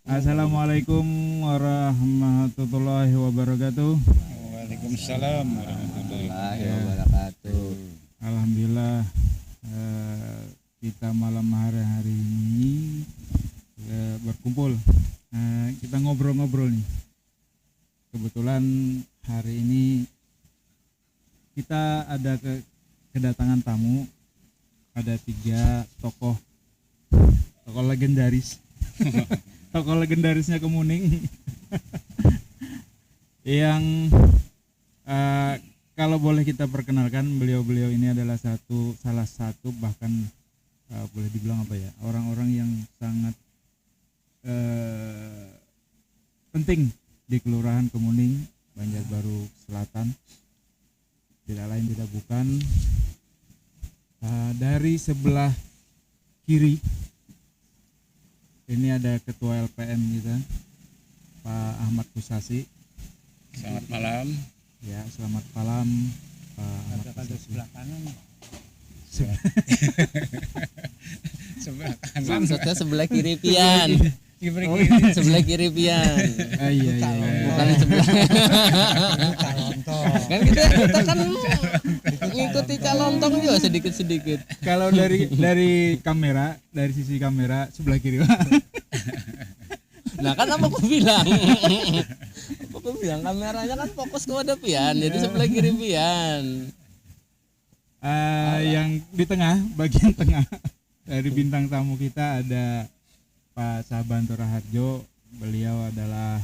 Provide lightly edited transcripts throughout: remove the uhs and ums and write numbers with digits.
Assalamualaikum warahmatullahi wabarakatuh. Waalaikumsalam warahmatullahi wabarakatuh. Alhamdulillah kita malam hari ini berkumpul. Kita ngobrol-ngobrol nih. Kebetulan hari ini kita ada kedatangan tamu. Ada 3 tokoh legendaris. Tokoh legendarisnya Kemuning. Yang kalau boleh kita perkenalkan, beliau-beliau ini adalah salah satu bahkan boleh dibilang apa ya, orang-orang yang sangat penting di Kelurahan Kemuning, Banjarbaru Selatan. Tidak lain tidak bukan dari sebelah kiri ini ada Ketua LPM kita, Pak Ahmad Kusasi. Selamat malam. Ya, selamat malam Pak Ahmad Kusasi. Sebelah kanan. Sebelah kanan. Maksudnya sebelah kiri pian. Sebelah kiri pian. Iya. Bukan sebelah. Kan kita kan ngikuti calontong juga sedikit-sedikit. Kalau dari kamera, dari sisi kamera sebelah kiri. Nah kan apa aku bilang? Aku bilang kameranya kan fokus kepada pian, jadi sebelah kiri pian. Yang di tengah, bagian tengah dari bintang tamu kita ada Pak Sabanto Raharjo. Beliau adalah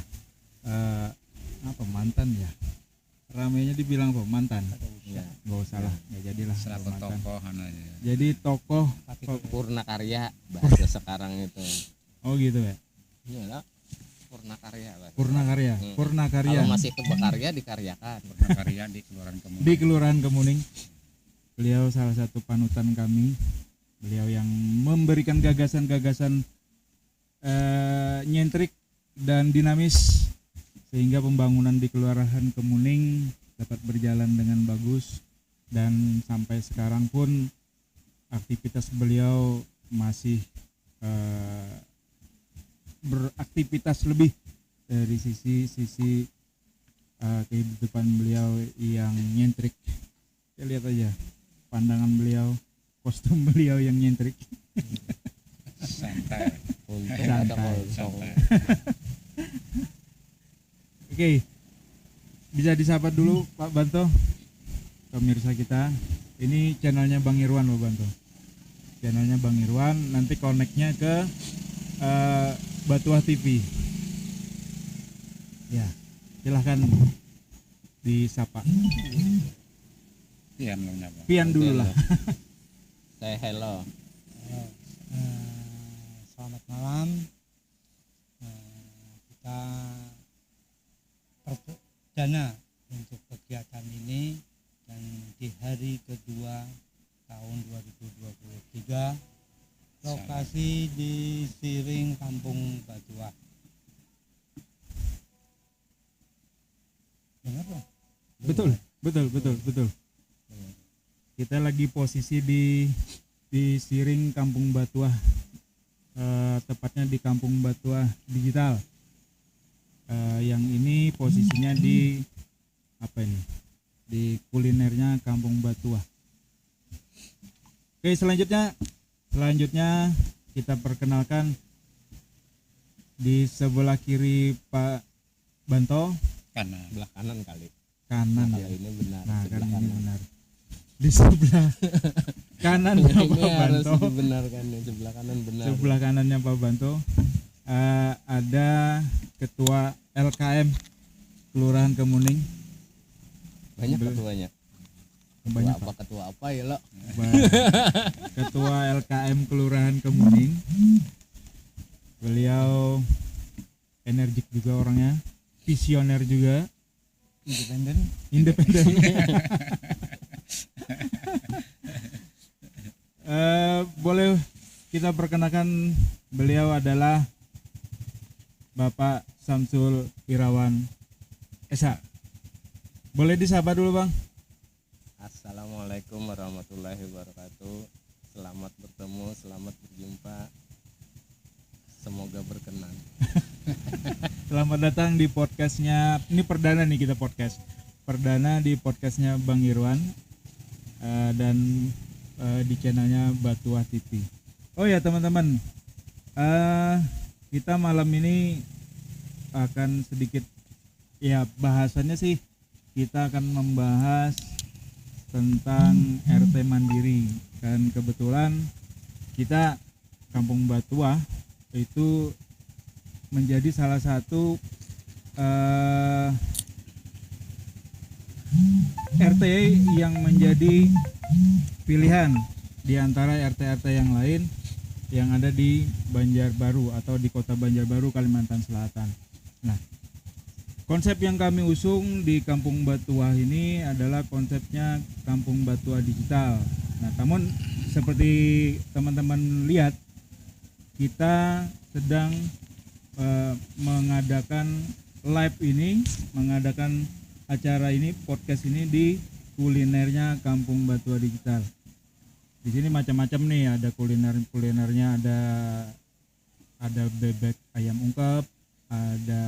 mantan ya. Ramainya dibilang apa? Mantan. Ya. Gak salah, ya jadilah. Selaku tokoh anaknya. Jadi tokoh Purna Karya bahasa sekarang itu. Oh gitu ya. Iya lah. Purna Karya. Purna Karya. Kalau masih berkarya dikaryakan. Purna Karya di Kelurahan Kemuning. Di Kelurahan Kemuning. Beliau salah satu panutan kami. Beliau yang memberikan gagasan-gagasan nyentrik dan dinamis sehingga pembangunan di Kelurahan Kemuning dapat berjalan dengan bagus, dan sampai sekarang pun aktivitas beliau masih beraktivitas lebih dari sisi kehidupan beliau yang nyentrik. Ya, lihat aja pandangan beliau, kostum beliau yang nyentrik. Santai. Santai. Oke, bisa disapa dulu Pak Banto, pemirsa kita. Ini channelnya Bang Irwan Pak Banto. Channelnya Bang Irwan, nanti connectnya ke Batuah TV. Ya, silahkan disapa. Pian namanya Pak. Pian dulu lah. Saya hello. Selamat malam. Kita perdana untuk kegiatan ini, dan di hari kedua tahun 2023, lokasi di Siring Kampung Batuah. Dengar dong? Betul. Kita lagi posisi di Siring Kampung Batuah, tepatnya di Kampung Batuah Digital. Yang ini posisinya di di kulinernya Kampung Batuah. Oke, selanjutnya kita perkenalkan di sebelah kiri Pak Banto. Kanan. Sebelah kanan kali. Kanan Nah, ya. ini benar. Nah, sebelah kan ini kanan. benar. Di sebelah kanan Ini Pak harus Banto. dibenarkan ya, sebelah kanan benar. Sebelah kanannya Pak Banto ada Ketua LKM Kelurahan Kemuning. Banyak ketuanya. Banyak Ketua apa ya lo? Ketua LKM Kelurahan Kemuning. Beliau energik juga orangnya, visioner juga, independen. Boleh kita perkenalkan, beliau adalah Bapak Samsul Irawan Esa. Boleh disapa dulu Bang. Assalamualaikum warahmatullahi wabarakatuh. Selamat bertemu, selamat berjumpa. Semoga berkenan. Selamat datang di podcastnya. Ini perdana nih kita podcast. Perdana di podcastnya Bang Irwan dan di channelnya Batuah TV. Oh ya teman-teman, kita malam ini akan sedikit ya bahasannya sih kita akan membahas tentang RT Mandiri, dan kebetulan kita Kampung Batuah itu menjadi salah satu RT yang menjadi pilihan di antara RT-RT yang lain yang ada di Banjarbaru atau di Kota Banjarbaru, Kalimantan Selatan. Nah, konsep yang kami usung di Kampung Batuah ini adalah konsepnya Kampung Batuah Digital. Nah, namun seperti teman-teman lihat, kita sedang mengadakan live ini, mengadakan acara ini, podcast ini di kulinernya Kampung Batuah Digital. Di sini macam-macam nih, ada kulinernya, ada bebek ayam ungkep, ada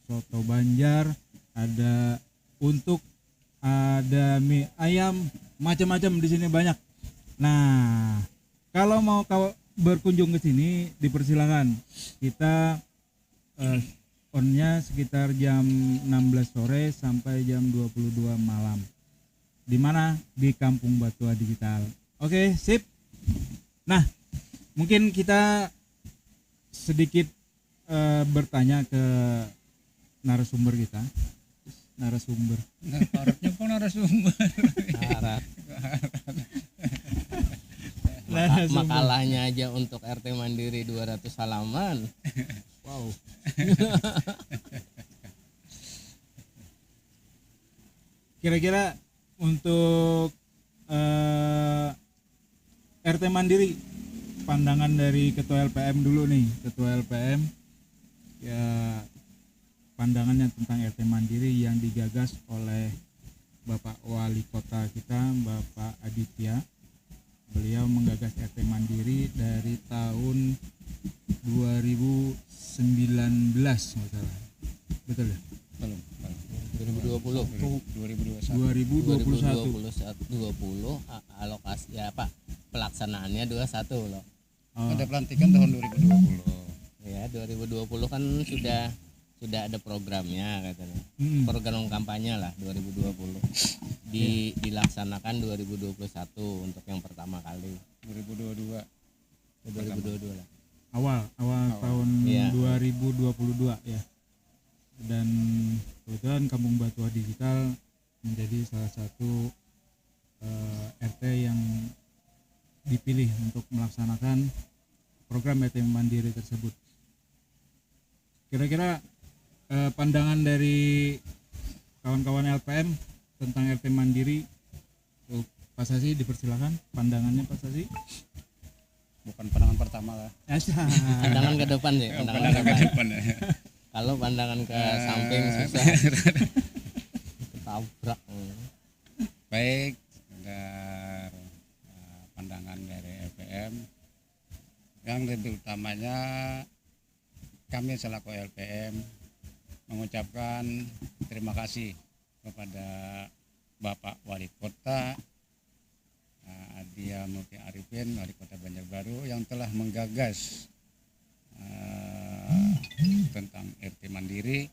soto Banjar, ada ada mie ayam, macam-macam di sini banyak. Nah, kalau mau kau berkunjung ke sini dipersilakan. Kita onnya sekitar jam 16 sore sampai jam 22 malam. Di mana? Di Kampung Batuah Digital. Oke, sip. Nah, mungkin kita sedikit bertanya ke narasumber kita. Narasumber. Harapnya pun narasumber. Makalahnya aja untuk RT Mandiri 200 halaman. Wow. Kira-kira untuk RT Mandiri, pandangan dari Ketua LPM dulu nih, Ketua LPM ya, pandangannya tentang RT Mandiri yang digagas oleh Bapak Wali Kota kita, Bapak Aditya. Beliau menggagas RT Mandiri dari tahun 2019 nggak salah, betul ya? Belum. 2020. 2021. 20 alokasi ya Pak, pelaksanaannya 21 loh. Ada pelantikan tahun 2020. Ya 2020 kan sudah ada programnya katanya. Program kampanye lah 2020. Dilaksanakan 2021 untuk yang pertama kali. 2022 lah. Awal tahun Iya. 2022 ya. Dan kebetulan Kampung Batuah Digital menjadi salah satu RT yang dipilih untuk melaksanakan program RT Mandiri tersebut. Kira-kira pandangan dari kawan-kawan LPM tentang RT Mandiri, Pak Sasi dipersilakan pandangannya Pak Sasi. bukan pandangan pertama lah. Pandangan ke depan sih, Pandangan ke depan ya. Kalau pandangan ke samping susah. Ketabrak. Baik, sekedar pandangan dari LPM yang lebih utamanya kami selaku LPM mengucapkan terima kasih kepada Bapak Wali Kota Adia Mulki Arifin, Wali Kota Banjarbaru, yang telah menggagas tentang RT Mandiri.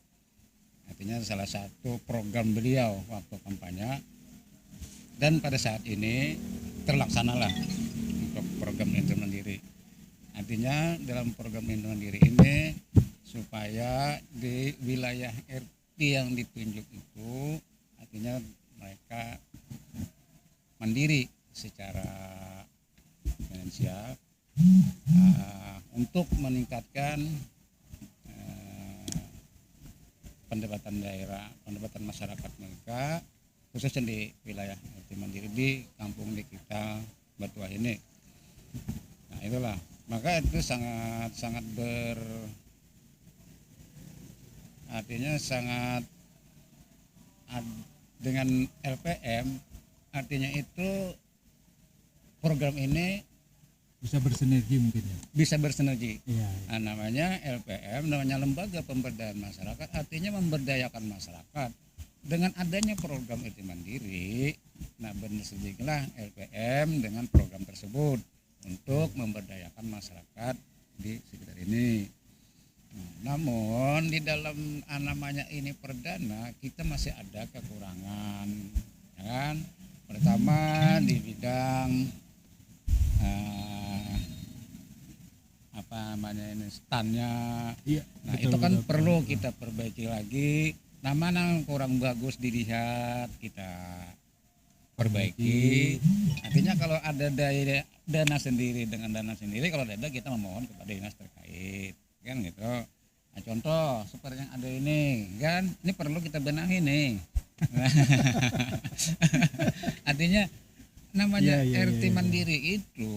Artinya salah satu program beliau waktu kampanye, dan pada saat ini terlaksanalah untuk program RT Mandiri. Artinya dalam program RT Mandiri ini supaya di wilayah RT yang ditunjuk itu artinya mereka mandiri secara finansial untuk meningkatkan pendapatan daerah, pendapatan masyarakat mereka, khususnya di wilayah RT Mandiri di kampung di kita Batuah ini. Nah itulah, maka itu sangat artinya sangat dengan LPM, artinya itu program ini bisa bersinergi mungkin ya. bisa bersinergi. Iya. Namanya LPM, namanya Lembaga Pemberdayaan Masyarakat, artinya memberdayakan masyarakat. Dengan adanya program RT Mandiri, nah benar sedikitlah LPM dengan program tersebut untuk memberdayakan masyarakat di sekitar ini. Namun di dalam namanya ini perdana, kita masih ada kekurangan, ya kan? Pertama di bidang apa namanya ini standnya. Iya. Nah betul, itu kan betul, perlu betul. kita perbaiki lagi. Nama yang kurang bagus dilihat kita perbaiki. Artinya kalau ada dana sendiri dengan dana sendiri, kalau ada kita memohon kepada dinas terkait, kan gitu. Nah, contoh seperti yang ada ini, kan ini perlu kita benahi nih. Artinya namanya Iya, iya, RT iya, iya. Mandiri itu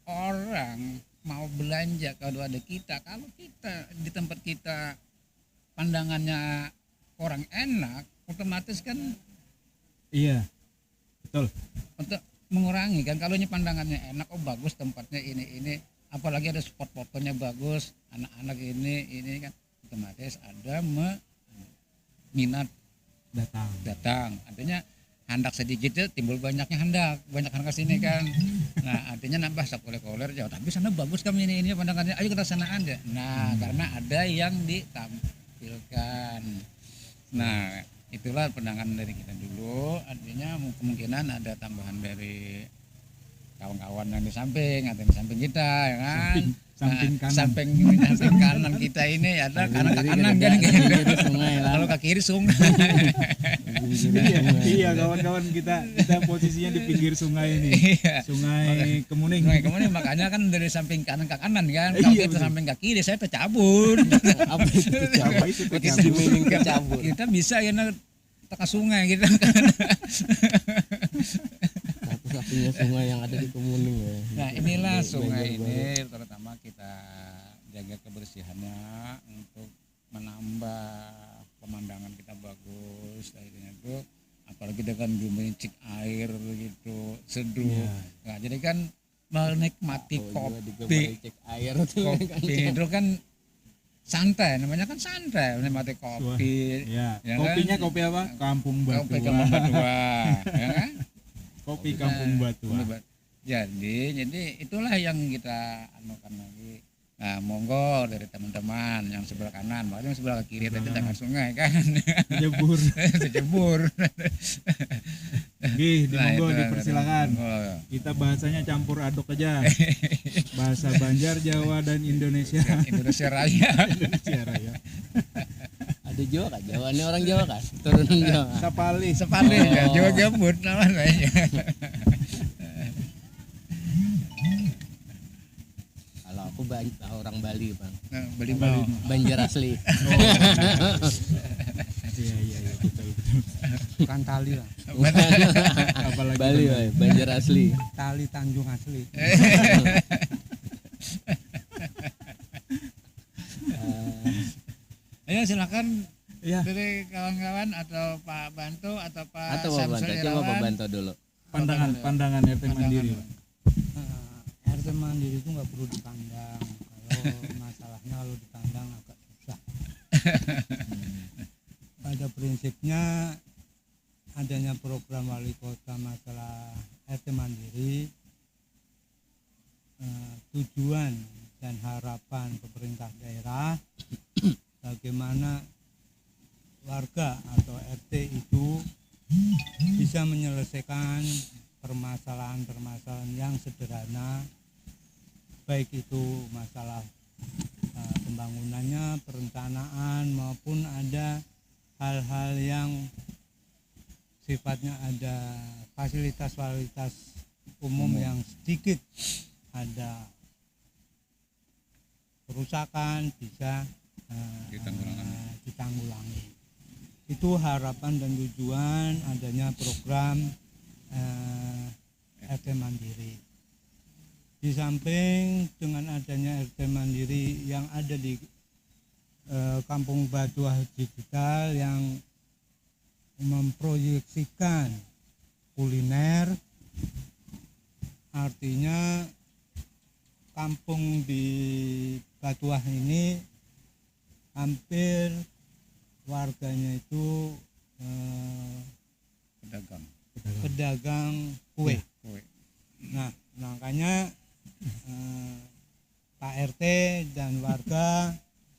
orang mau belanja kalau ada kita, kalau kita di tempat kita pandangannya kurang enak, otomatis kan Iya. Betul. untuk mengurangi kan. Kalau ini pandangannya enak, oh bagus tempatnya ini, apalagi ada spot fotonya bagus, anak-anak ini kan otomatis ada minat datang. Artinya hendak sedikit ya timbul banyaknya banyak hendak sini kan. Nah artinya nambah sakoler-koler jauh, tapi sana bagus kami ini pandangannya, ayo kita sana aja. Nah karena ada yang ditampilkan. Nah itulah pandangan dari kita dulu. Artinya kemungkinan ada tambahan dari kawan-kawan yang di samping atau di samping kita, ya kan? Samping kanan. Samping kanan kita ini ada kanan ke kanan kan, Kiri sungai lah. kalau ke kiri sungai. Iya, kawan-kawan kita posisinya di pinggir sungai ini. Iya. Sungai Kemuning. Nah, kemudian makanya kan dari samping kanan ke kanan kan. Iya, Kalau kita betul. samping ke kiri saya tercabut. Apa itu? Apa itu Pakai swimming kecabut. Kita bisa ya ke sungai gitu. Satu-satunya sungai yang ada di Kemuning ya. Nah inilah Di sungai Banjarbaru. ini terutama kita jaga kebersihannya untuk menambah pemandangan kita bagus. Akhirnya itu apalagi dengan gelincik air gitu seduh. Iya. Nah jadi kan menikmati Oh, juga kopi cek air tuh. kopi itu kan santai, namanya kan santai menikmati kopi. Ya. Ya Kopinya kan? kopi apa? Kampung Batua. Kopi Kampung Batua, ya kan? Kopi Kampung Batua. Jadi itulah yang kita anukan lagi. Nah, monggo dari teman-teman yang sebelah kanan, makanya yang sebelah kiri tadi tengah sungai kan. Jebur. Jebur. Gih, monggo itu, dipersilakan. monggo. Kita bahasanya campur aduk aja. Bahasa Banjar, Jawa dan Indonesia. Indonesia Raya. Indonesia Raya. Ada Jawa kan? Jawa ini orang Jawa kan? Turunan Jawa. Sapali. Sepale ya, Oh. Jawa Gambut namanya. Kalau aku orang Bali bang, Nah, beli Bali. mau. Banjar asli. Iya, iya, iya, betul, betul. Bukan tali lah, Apalagi Bali, Bali. woy. Banjar asli. tali Tanjung asli. Ayo silakan Ya, dari kawan-kawan atau Pak Banto atau Pak Atau Pak Samsul Banto, coba Pak Irawan. Banto dulu. pandangan RT Mandiri. Pak. RT Mandiri itu nggak perlu dipandang. Kalau masalahnya kalau dipandang agak susah. Pada prinsipnya adanya program wali kota masalah RT Mandiri, tujuan dan harapan pemerintah daerah bagaimana warga atau RT itu bisa menyelesaikan permasalahan-permasalahan yang sederhana, baik itu masalah pembangunannya, perencanaan, maupun ada hal-hal yang sifatnya ada fasilitas-fasilitas umum yang sedikit ada kerusakan bisa ditanggulangi. Itu harapan dan tujuan adanya program RT Mandiri. Di samping dengan adanya RT Mandiri yang ada di Kampung Batua Digital yang memproyeksikan kuliner, artinya kampung di Batuah ini hampir warganya itu pedagang pedagang kue. kue. Nah, makanya Pak RT dan warga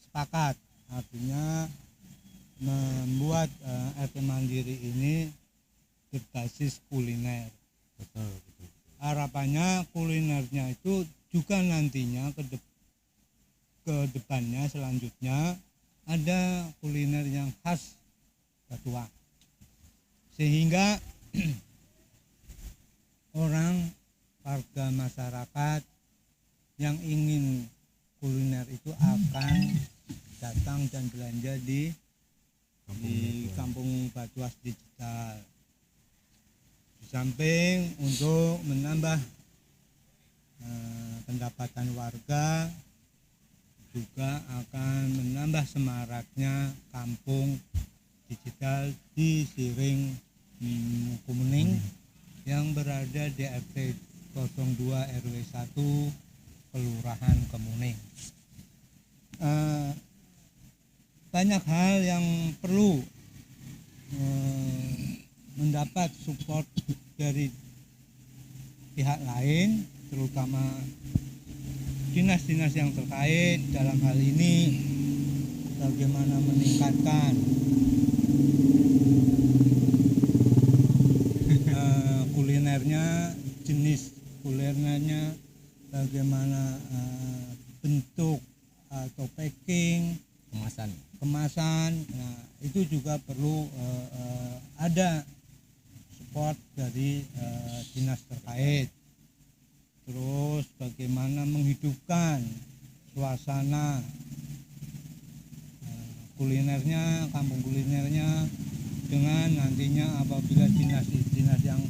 sepakat, artinya membuat RT Mandiri ini berbasis kuliner. Betul. Harapannya kulinernya itu juga nantinya ke depannya selanjutnya ada kuliner yang khas Batuah, sehingga orang warga masyarakat yang ingin kuliner itu akan datang dan belanja di Kampung Batuah Digital. Di samping untuk menambah pendapatan warga, juga akan menambah semaraknya kampung digital di Siring Kumening yang berada di RT 02 RW 1 Kelurahan Kemuning. Banyak hal yang perlu mendapat support dari pihak lain, terutama dinas-dinas yang terkait. Dalam hal ini bagaimana meningkatkan kulinernya, jenis kulinernya, bagaimana bentuk atau packing, kemasan. Nah, itu juga perlu ada support dari dinas terkait. Terus bagaimana menghidupkan suasana kulinernya, kampung kulinernya, dengan nantinya apabila dinas-dinas yang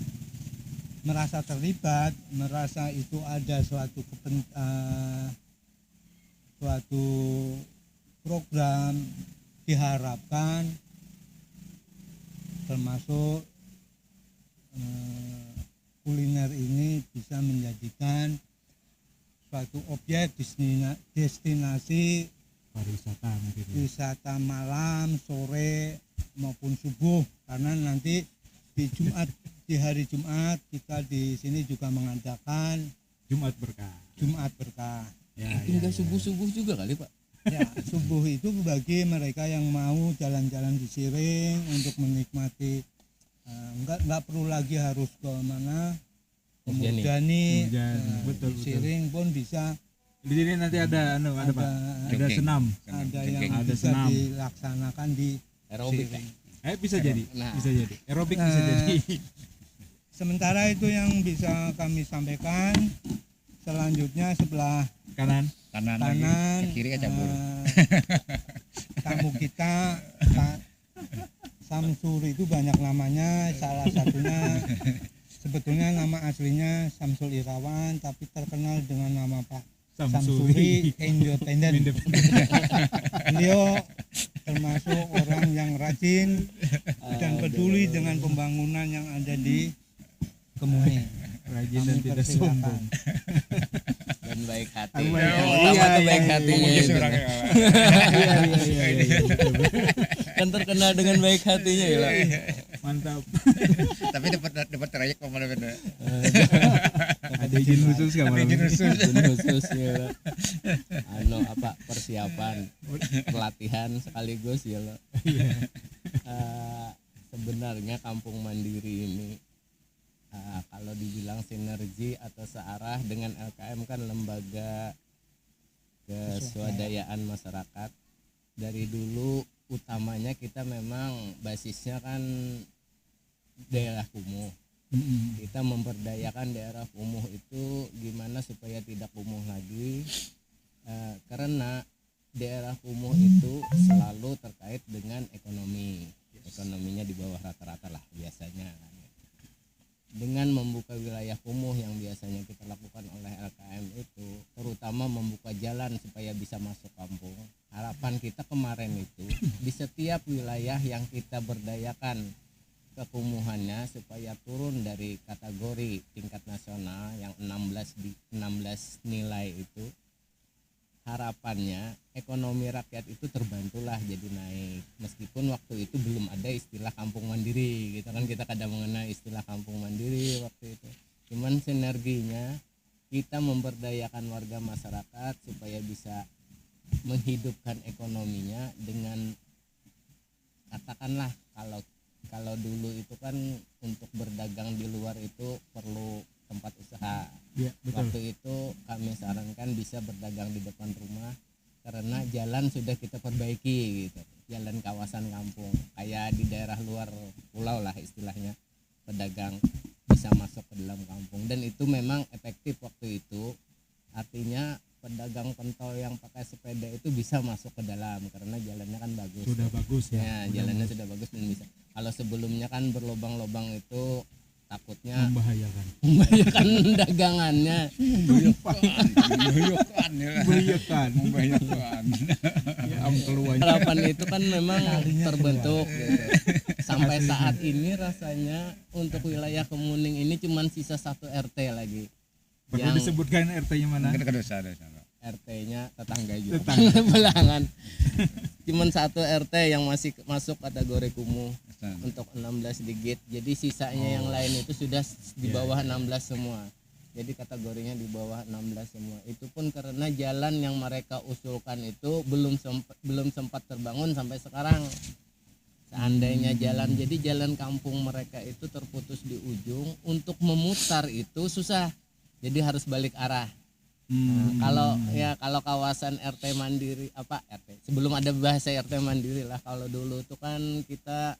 merasa terlibat, merasa itu ada suatu program, diharapkan termasuk kuliner ini bisa menjadikan suatu objek destinasi Pariwisata mungkin. wisata malam, sore maupun subuh, karena nanti di hari Jumat kita di sini juga mengadakan Jumat Berkah. Ya, itu enggak subuh-subuh juga kali, Pak. Ya, subuh itu bagi mereka yang mau jalan-jalan di Siring untuk menikmati, enggak perlu lagi harus ke mana, Murjani, betul, di Siring pun bisa. Di sini nanti ada Pak. Ada senam. Ada yang Ada bisa senam. dilaksanakan di Aerobik. Siring. Bisa jadi. Nah. Bisa jadi. Aerobik bisa jadi. Sementara itu yang bisa kami sampaikan. Selanjutnya sebelah kanan ke kiri aja cabul. Tamu kita Pak Samsul itu banyak namanya, salah satunya sebetulnya nama aslinya Samsul Irawan, tapi terkenal dengan nama Pak Samsuri Independen. Beliau termasuk orang yang rajin dan peduli dengan pembangunan yang ada di Kemuning. Rajin dan tidak sombong. Dan baik hati. Iya, Baik hatinya itu. Iya. Kan terkenal dengan baik hatinya ya. Mantap. Tapi dapat trayek kemana bener. Ada izin khusus kan? Khusus ya. Persiapan pelatihan sekaligus ya lo. Sebenarnya Kampung Mandiri ini kalau dibilang sinergi atau searah dengan LKM kan lembaga keswadayaan masyarakat. Dari dulu utamanya kita memang basisnya kan daerah kumuh. Kita memberdayakan daerah kumuh itu gimana supaya tidak kumuh lagi, karena daerah kumuh itu selalu terkait dengan ekonominya di bawah rata-rata lah biasanya. Dengan membuka wilayah kumuh yang biasanya kita lakukan oleh LKM itu, terutama membuka jalan supaya bisa masuk kampung, harapan kita kemarin itu di setiap wilayah yang kita berdayakan kekumuhannya supaya turun dari kategori tingkat nasional yang 16 nilai itu, harapannya ekonomi rakyat itu terbantulah jadi naik, meskipun waktu itu belum ada istilah kampung mandiri gitu kan, kita kadang mengenal istilah kampung mandiri waktu itu. Cuman sinerginya kita memberdayakan warga masyarakat supaya bisa menghidupkan ekonominya dengan, katakanlah kalau dulu itu kan untuk berdagang di luar itu perlu tempat usaha. Ya, betul. Waktu itu kami sarankan bisa berdagang di depan rumah karena jalan sudah kita perbaiki gitu. Jalan kawasan kampung kayak di daerah luar pulau lah istilahnya, pedagang bisa masuk ke dalam kampung, dan itu memang efektif waktu itu. Artinya pedagang pentol yang pakai sepeda itu bisa masuk ke dalam karena jalannya kan bagus. Sudah bagus ya. Ya, jalannya sudah bagus dan bisa. Kalau sebelumnya kan berlobang-lobang itu takutnya Membahayakan. membahayakan dagangannya. Membahayakan. Ya keluar. Harapan itu kan memang terbentuk gitu. Sampai saat ini rasanya untuk wilayah Kemuning ini cuman sisa 1 RT lagi. Perlu disebutkan RT-nya mana? Kita desa. RT-nya tetangga juga. Tetangga. Belangan. Cuman 1 RT yang masih masuk kategori kumuh untuk 16 digit. Jadi sisanya yang lain itu sudah di bawah 16 semua. Jadi kategorinya di bawah 16 semua. Itu pun karena jalan yang mereka usulkan itu belum sempat terbangun sampai sekarang. Seandainya jadi jalan kampung mereka itu terputus di ujung, untuk memutar itu susah. Jadi harus balik arah. Nah, kalau kawasan RT mandiri RT sebelum ada bahasa RT mandiri lah, kalau dulu itu kan kita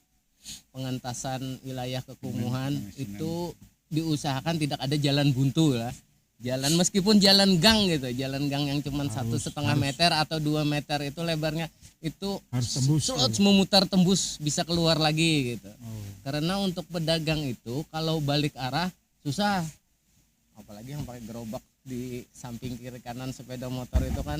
pengentasan wilayah kekumuhan itu diusahakan tidak ada jalan buntu lah, jalan meskipun jalan gang gitu, jalan gang yang cuma 1,5 meter atau 2 meter itu lebarnya itu Harus tembus. memutar tembus bisa keluar lagi gitu. Karena untuk pedagang itu kalau balik arah susah, apalagi yang pakai gerobak di samping kiri kanan sepeda motor itu kan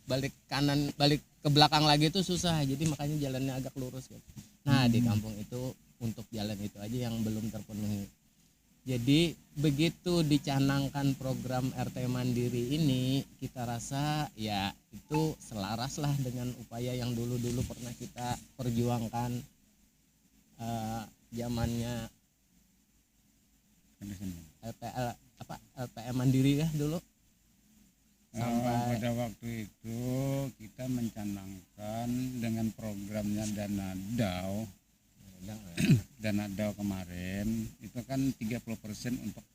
balik kanan balik ke belakang lagi itu susah, jadi makanya jalannya agak lurus gitu. Nah di kampung itu untuk jalan itu aja yang belum terpenuhi. Jadi begitu dicanangkan program RT Mandiri ini, kita rasa ya itu selaras lah dengan upaya yang dulu pernah kita perjuangkan zamannya LPM Mandiri ya dulu. Sampai pada waktu itu kita mencanangkan dengan programnya Dana DAO kemarin itu kan 30% untuk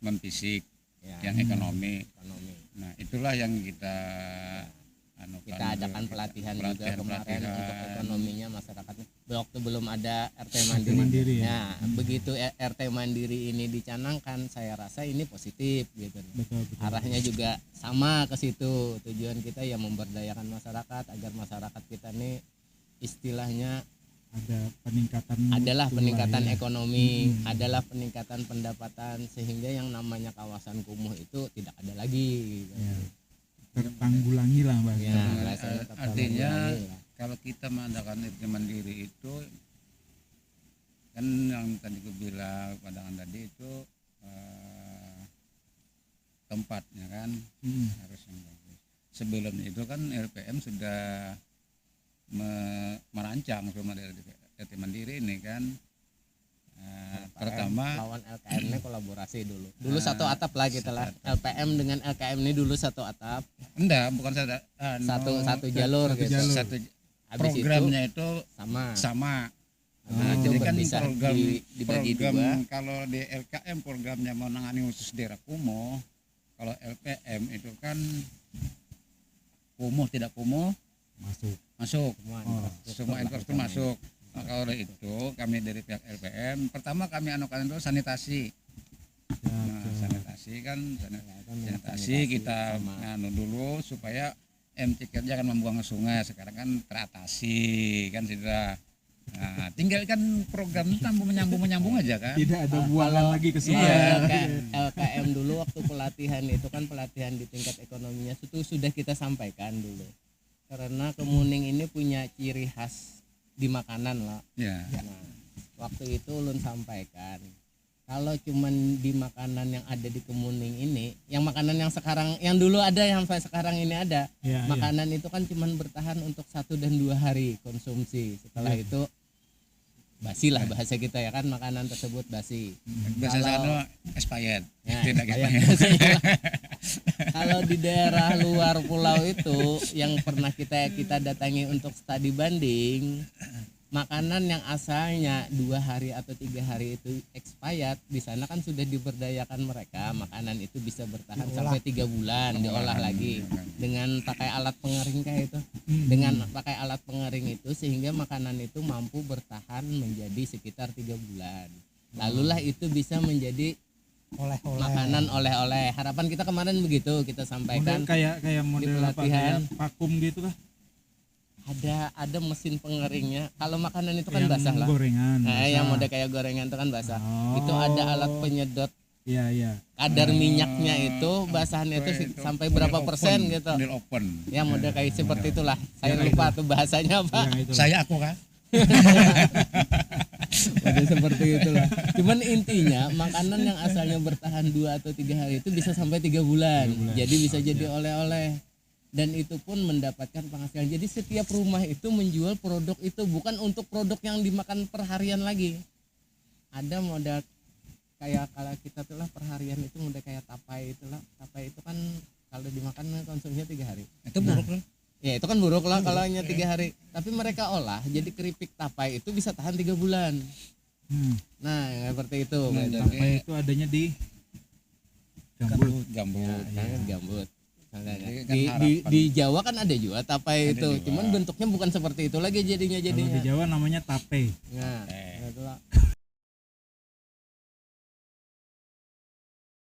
non fisik ya, yang ekonomi. ekonomi. Nah itulah yang kita Kita adakan pelatihan juga kemarin untuk ekonominya masyarakatnya. Waktu belum ada RT Mandiri. Ya. Nah, begitu RT Mandiri ini dicanangkan, saya rasa ini positif gitu. Betul. Arahnya juga sama ke situ. Tujuan kita ya memberdayakan masyarakat agar masyarakat kita nih istilahnya adalah peningkatan ekonomi, adalah peningkatan pendapatan, sehingga yang namanya kawasan kumuh itu tidak ada lagi gitu. Ya. Tertanggulangi lah Bang. Ya, artinya kalau kita mengadakan RT Mandiri itu kan yang tadi gue bilang pandangan tadi itu tempatnya kan harus yang bagus. Sebelum itu kan RPM sudah merancang rumah RT Mandiri ini kan. Pertama lawan LKM ini kolaborasi dulu satu atap lah kita lah. LPM dengan LKM ini dulu satu atap. Enggak, bukan satu jalur gitu. Satu programnya itu sama. Nah, jadi kan program dibagi dua. Kalau di LKM programnya menangani khusus daerah kumuh, kalau LPM itu kan kumuh tidak kumuh masuk. Semua infrastruktur masuk. Nah, kalau itu kami dari pihak LPM pertama kami anukan itu sanitasi. Nah, sanitasi kita nganu dulu supaya MCK jangan membuang ke sungai. Sekarang kan teratasi kan sudah. Nah, tinggal kan program itu menyambung aja kan. Tidak ada buangan lagi ke sungai. Iya, LKM dulu waktu pelatihan itu kan pelatihan di tingkat ekonominya itu sudah kita sampaikan dulu. Karena Kemuning ini punya ciri khas di makanan lah. Ya. Nah, waktu itu ulun sampaikan kalau cuman di makanan yang ada di Kemuning ini, yang makanan yang sekarang, yang dulu ada, yang sampai sekarang ini ada, makanan itu kan cuman bertahan untuk 1 dan 2 hari konsumsi. Setelah itu basi lah bahasa kita ya kan, makanan tersebut basi. Bahasa sana expired. Ya, Tidak expired. Kalau di daerah luar pulau itu yang pernah kita datangi untuk studi banding, makanan yang asalnya 2 hari atau 3 hari itu expired, di sana kan sudah diberdayakan mereka, makanan itu bisa bertahan sampai 3 bulan, diolah lagi dengan pakai alat pengering kayak itu, dengan pakai alat pengering itu sehingga makanan itu mampu bertahan menjadi sekitar 3 bulan. Lalulah itu bisa menjadi oleh-oleh. Makanan oleh-oleh. Harapan kita kemarin begitu kita sampaikan. Model kayak model apa, pelatihan. kayak vakum gitu kah? Ada mesin pengeringnya. Kalau makanan itu kan Yang basah lah. gorengan. Nah, yang model kayak gorengan itu kan basah. Oh. Itu ada alat penyedot Iya. kadar minyaknya itu, basahannya itu sampai berapa persen gitu. Model open. Ya model kayak seperti itulah. Saya lupa tuh bahasanya apa. Yang itu. Saya aku kan. Model seperti itulah. Cuman intinya makanan yang asalnya bertahan 2 atau 3 hari itu bisa sampai 3 bulan. Jadi bisa jadi oleh-oleh. Dan itu pun mendapatkan penghasilan. Jadi setiap rumah itu menjual produk itu, bukan untuk produk yang dimakan perharian lagi. Ada model kayak kalau kita tuh lah perharian itu model kayak tapai itulah. Tapai itu kan kalau dimakan konsumsinya 3 hari. Itu buruk loh. Ya itu kan buruk lah kalau hanya 3 hari. Tapi mereka olah jadi keripik tapai itu bisa tahan 3 bulan. Nah seperti itu. Tapai itu adanya di Gambut. Gambut. Gambut. Kan Di Jawa kan ada juga tapai Ada itu, juga. cuman bentuknya bukan seperti itu lagi jadinya. Kalau di Jawa namanya tape. Nah,